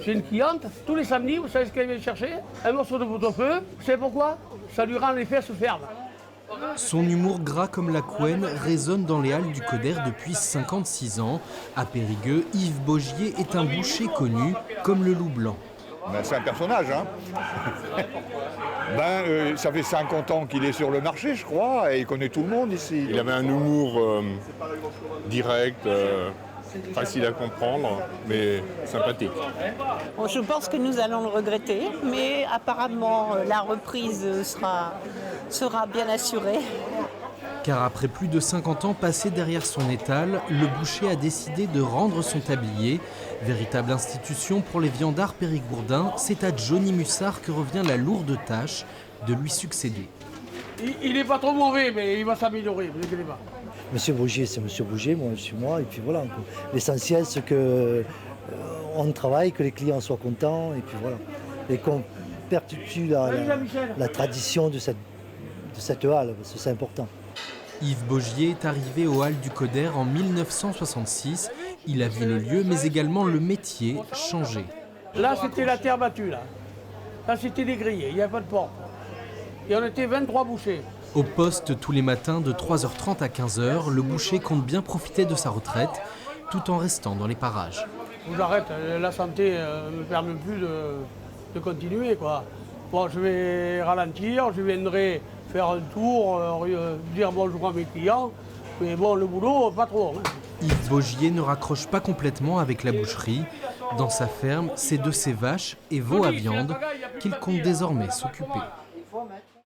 J'ai une cliente, tous les samedis, vous savez ce qu'elle vient chercher? Un morceau de pot-au-feu. Vous savez pourquoi? Ça lui rend les fesses fermes. Son humour gras comme la couenne résonne dans les halles du Coder depuis 56 ans. À Périgueux, Yves Bogier est un boucher connu comme le loup blanc. Ben, c'est un personnage, hein. Ça fait 50 ans qu'il est sur le marché, je crois, et il connaît tout le monde ici. Il avait un humour direct, facile à comprendre, mais sympathique. Bon, je pense que nous allons le regretter, mais apparemment la reprise sera bien assurée. Car après plus de 50 ans passés derrière son étal, le boucher a décidé de rendre son tablier. Véritable institution pour les viandards périgourdins, c'est à Johnny Mussard que revient la lourde tâche de lui succéder. Il n'est pas trop mauvais, mais il va s'améliorer, vous inquiétez pas. Monsieur Bogier, c'est Monsieur Bogier, moi je suis moi, et puis voilà. L'essentiel, c'est qu'on travaille, que les clients soient contents, et puis voilà. Et qu'on perpétue la tradition de cette halle, parce que c'est important. Yves Bogier est arrivé aux Halles du Coder en 1966. Il a vu le lieu, mais également le métier changer. Là, c'était la terre battue, là. Là, c'était des grillés, il n'y a pas de porte. Et on était 23 bouchers. Au poste tous les matins de 3h30 à 15h, le boucher compte bien profiter de sa retraite, tout en restant dans les parages. Je vous arrête, la santé ne me permet plus de continuer, quoi. Bon, je vais ralentir, je viendrai faire un tour, dire bonjour à mes clients. Mais bon, le boulot, pas trop. Hein. Yves Bogier ne raccroche pas complètement avec la boucherie. Dans sa ferme, c'est de ses vaches et veaux à viande qu'il compte désormais s'occuper.